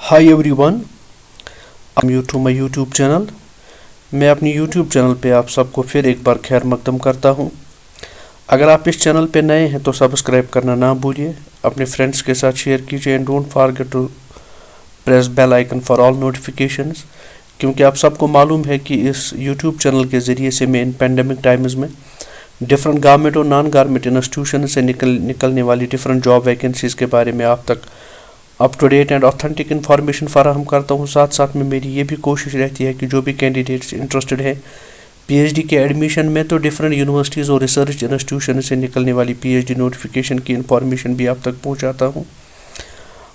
Hi everyone, you to my YouTube channel. मैं अपनी YouTube channel पे आप सबको फिर एक बार खैर मकदम करता हूँ। अगर आप इस चैनल पे नए हैं तो सब्सक्राइब करना ना भूलिए, अपने फ्रेंड्स के साथ शेयर कीजिए and don't forget to press bell icon for all notifications, क्योंकि आप सबको मालूम है कि इस यूट्यूब चैनल के ज़रिए से मैं इन पेंडेमिक टाइम्स में डिफरेंट गवर्नमेंट और नॉन गवर्नमेंट इंस्टीट्यूशन से निकलने वाली डिफरेंट जॉब वैकेंसीज़ के बारे में आप तक up to date and authentic information फराहम करता हूँ। साथ साथ में मेरी ये भी कोशिश रहती है कि जो भी कैंडिडेट्स इंटरेस्टेड है पीएचडी के एडमिशन में, तो डिफरेंट यूनिवर्सिटीज़ और रिसर्च इंस्टीट्यूशन से निकलने वाली पीएचडी नोटिफिकेशन की इन्फॉर्मेशन भी आप तक पहुँचाता हूँ।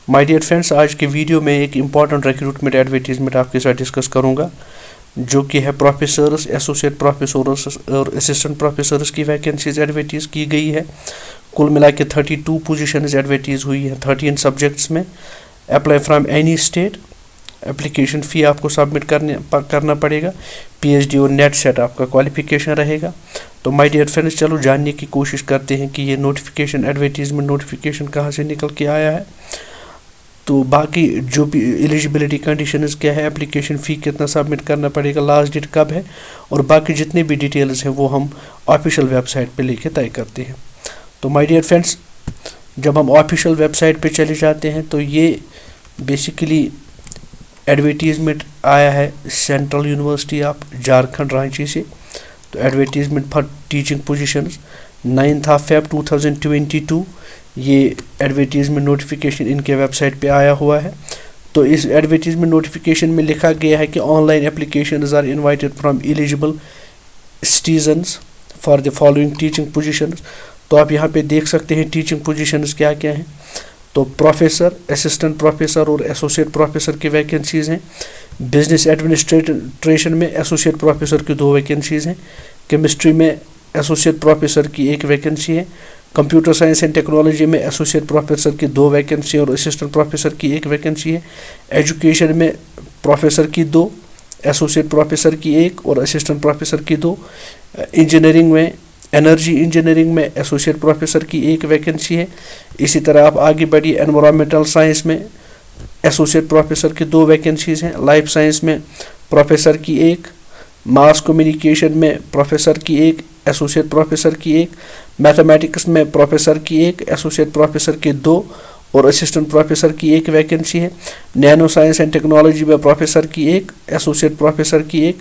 माय डियर फ्रेंड्स, आज के वीडियो में एक इम्पॉर्टेंट रिक्रूटमेंट एडवर्टीजमेंट आपके साथ डिस्कस करूँगा, जो कि है प्रोफेसर्स, एसोसिएट प्रोफेसर्स और असिस्टेंट प्रोफेसर्स की वैकेंसीज एडवर्टीज़ की गई है। कुल मिला के 32 पोजीशंस एडवर्टीज हुई है 13 सब्जेक्ट्स में। Apply from any state. Application fee आपको सबमिट करना पड़ेगा। पीएचडी और नेट सेट आपका क्वालिफिकेशन रहेगा। तो माय डियर फ्रेंड्स, चलो जानने की कोशिश करते हैं कि ये नोटिफिकेशन एडवर्टीजमेंट नोटिफिकेशन कहाँ से निकल के आया है। तो बाकी जो भी एलिजिबिलिटी कंडीशंस क्या है, एप्लीकेशन फ़ी कितना सबमिट करना पड़ेगा, लास्ट डेट कब है, और बाकी जितने भी डिटेल्स हैं वो हम ऑफिशियल वेबसाइट पे लेके तय करते हैं। तो माय डियर फ्रेंड्स, जब हम ऑफिशियल वेबसाइट पे चले जाते हैं तो ये बेसिकली एडवर्टीजमेंट आया है central university of Jharkhand Ranchi से। तो advertisement for teaching positions 9 Feb 2022 ये एडवर्टीजमेंट नोटिफिकेशन इनके वेबसाइट पे आया हुआ है। तो इस एडवर्टीजमेंट नोटिफिकेशन में लिखा गया है कि online applications are invited from eligible citizens for the following teaching positions. तो आप यहाँ पे देख सकते हैं टीचिंग पोजीशंस क्या क्या हैं। तो प्रोफेसर, असिस्टेंट प्रोफेसर और एसोसिएट प्रोफेसर की वैकेंसीज़ हैं। बिजनेस एडमिनिस्ट्रेशन में एसोसिएट प्रोफेसर की 2 वैकेंसीज़ हैं। केमिस्ट्री में एसोसिएट प्रोफेसर की 1 वैकेंसी है। कंप्यूटर साइंस एंड टेक्नोलॉजी में एसोसिएट प्रोफेसर की 2 वैकेंसी और असिस्टेंट प्रोफेसर की 1 वैकेंसी है। एजुकेशन में प्रोफेसर की 2, एसोसिएट प्रोफेसर की 1 और असिस्टेंट प्रोफेसर की 2। इंजीनियरिंग में, एनर्जी इंजीनियरिंग में एसोसिएट प्रोफेसर की 1 वैकेंसी है। इसी तरह आप आगे बढ़िए, एनवायरमेंटल साइंस में एसोसिएट प्रोफेसर की 2 वैकेंसीज हैं। लाइफ साइंस में प्रोफेसर की 1, मास कम्युनिकेशन में प्रोफेसर की 1, एसोसिएट प्रोफेसर की 1, मैथमेटिक्स में प्रोफेसर की 1, एसोसिएट प्रोफेसर की 2 और असिस्टेंट प्रोफेसर की 1 वैकेंसी है। नैनो साइंस एंड टेक्नोलॉजी में प्रोफेसर की 1, एसोसिएट प्रोफेसर की 1।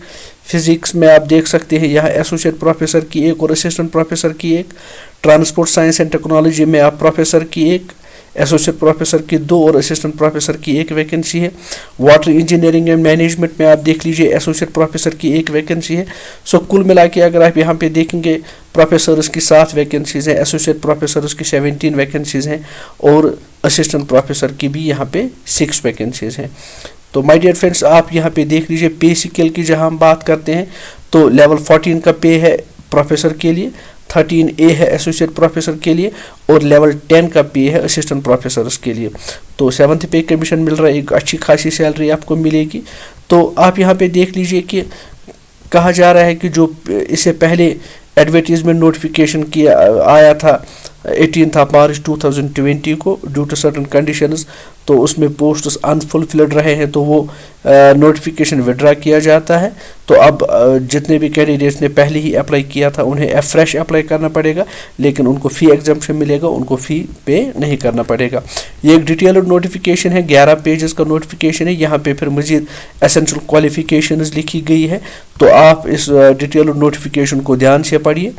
फिजिक्स में आप देख सकते हैं यहाँ एसोसिएट प्रोफेसर की 1 और असिस्टेंट प्रोफेसर की 1। ट्रांसपोर्ट साइंस एंड टेक्नोलॉजी में आप प्रोफेसर की 1, एसोसिएट प्रोफेसर की 2 और असिस्टेंट प्रोफेसर की 1 वैकेंसी है। वाटर इंजीनियरिंग एंड मैनेजमेंट में आप देख लीजिए एसोसिएट प्रोफेसर की 1 वैकेंसी है। सो कुल मिला के अगर आप यहाँ पे देखेंगे, प्रोफेसर्स की 7 वैकेंसीज हैं, एसोसिएट प्रोफेसर्स की 17 वैकेंसीज हैं और असिस्टेंट प्रोफेसर की भी यहाँ पे 6 वैकेंसीज हैं। तो माय डियर फ्रेंड्स, आप यहाँ पे देख लीजिए पे स्केल की जहाँ हम बात करते हैं तो लेवल 14 का पे है प्रोफेसर के लिए, 13A है एसोसिएट प्रोफेसर के लिए और लेवल 10 का पे है असिस्टेंट प्रोफेसर्स के लिए। तो 7th पे कमीशन मिल रहा है, एक अच्छी खासी सैलरी आपको मिलेगी। तो आप यहाँ पे देख लीजिए कि कहा जा रहा है कि जो इससे पहले एडवर्टीजमेंट नोटिफिकेशन किया आया था 18 मार्च 2020 को, ड्यू टू सर्टन कंडीशंस, तो उसमें पोस्ट्स अनफुलफिल्ड रहे हैं तो वो नोटिफिकेशन विड्रा किया जाता है। तो अब जितने भी कैंडिडेट्स ने पहले ही अप्लाई किया था उन्हें फ्रेश अप्लाई करना पड़ेगा, लेकिन उनको फ़ी एग्जम्पशन मिलेगा, उनको फ़ी पे नहीं करना पड़ेगा। ये एक डिटेल्ड नोटिफिकेशन है, 11 पेजेस का नोटिफिकेशन है। यहाँ पे फिर मज़ीद एसेंशियल क्वालिफिकेशंस लिखी गई है, तो आप इस डिटेल्ड नोटिफिकेशन को ध्यान से पढ़िए।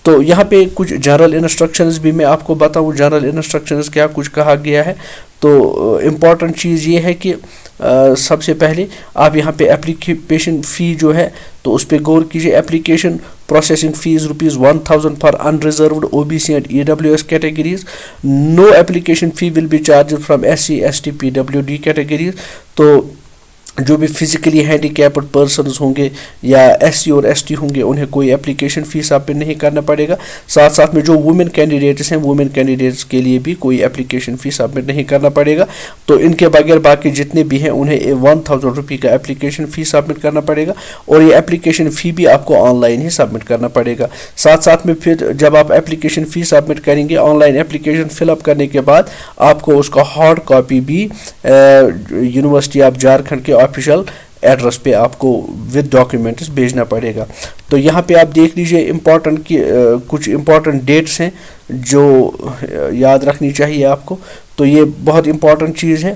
तो यहाँ पे कुछ जनरल इंस्ट्रक्शंस भी मैं आपको बताऊँ, जनरल इंस्ट्रक्शंस क्या कुछ कहा गया है। तो इम्पॉर्टेंट चीज़ ये है कि सबसे पहले आप यहाँ पे एप्लीकेशन फ़ी जो है तो उस पर गौर कीजिए। Application processing fee ₹1000 for unreserved OBC and EWS categories. No application fee will be charge from SC ST PWD categories. तो जो भी फिजिकली हैंडीकैप्ड पर्सनस होंगे या SC और ST होंगे उन्हें कोई एप्लीकेशन फ़ीस सबमिट नहीं करना पड़ेगा। साथ साथ में जो वुमेन कैंडिडेट्स हैं वुमेन कैंडिडेट्स के लिए भी कोई एप्लीकेशन फ़ीस सबमिट नहीं करना पड़ेगा। तो इनके बगैर बाकी जितने भी हैं उन्हें 1000 रुपये का एप्लीकेशन फ़ीस सबमिट करना पड़ेगा और ये एप्लीकेशन फ़ी भी आपको ऑनलाइन ही सबमिट करना पड़ेगा। साथ साथ में फिर जब आप एप्लीकेशन फ़ी सबमिट करेंगे ऑनलाइन एप्लीकेशन फिलअप करने के बाद आपको उसका हार्ड कॉपी भी यूनिवर्सिटी ऑफ झारखंड के ऑफिशियल एड्रेस पे आपको विद डॉक्यूमेंट्स भेजना पड़ेगा। तो यहाँ पे आप देख लीजिए इम्पॉर्टेंट की कुछ इम्पॉर्टेंट डेट्स हैं जो याद रखनी चाहिए आपको। तो ये बहुत इम्पॉर्टेंट चीज़ है।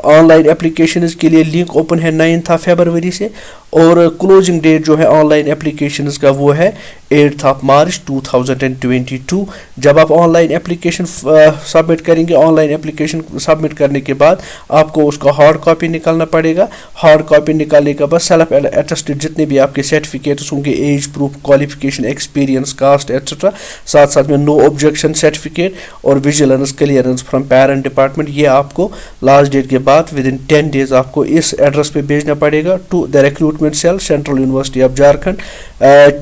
ऑनलाइन एप्लीकेशंस के लिए लिंक ओपन है 9 फरवरी से और क्लोजिंग डेट जो है ऑनलाइन एप्लीकेशंस का वो है 8 मार्च 2022। जब आप ऑनलाइन एप्लीकेशन सबमिट करेंगे ऑनलाइन एप्लीकेशन सबमिट करने के बाद आपको उसका हार्ड कॉपी निकालना पड़ेगा। हार्ड कॉपी निकालने के बाद सेल्फ अटेस्टेड जितने भी आपके सर्टिफिकेट्स होंगे age proof qualification experience caste etcetera साथ साथ में नो ऑब्जेक्शन सर्टिफिकेट और vigilance clearance from parent department ये आपको लास्ट डेट के बाद विद इन 10 डेज आपको इस एड्रेस पे भेजना पड़ेगा to the recruitment cell central university of Jharkhand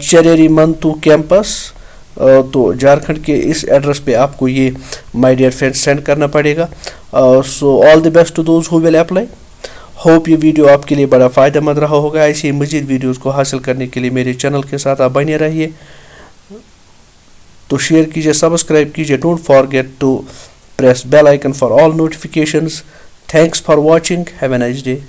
Cheri Manatu campus. तो झारखंड के इस एड्रेस पे आपको ये माय डियर फ्रेंड्स सेंड करना पड़ेगा। So all the best to those who will apply. Hope ये वीडियो आपके लिए बड़ा फ़ायदेमंद रहा होगा। ऐसी मज़ीद वीडियोस को हासिल करने के लिए मेरे चैनल के साथ आप बने रहिए। तो शेयर कीजिए सब्सक्राइब कीजिए। Don't forget to press bell icon for all notifications. Thanks for watching. Have a nice day.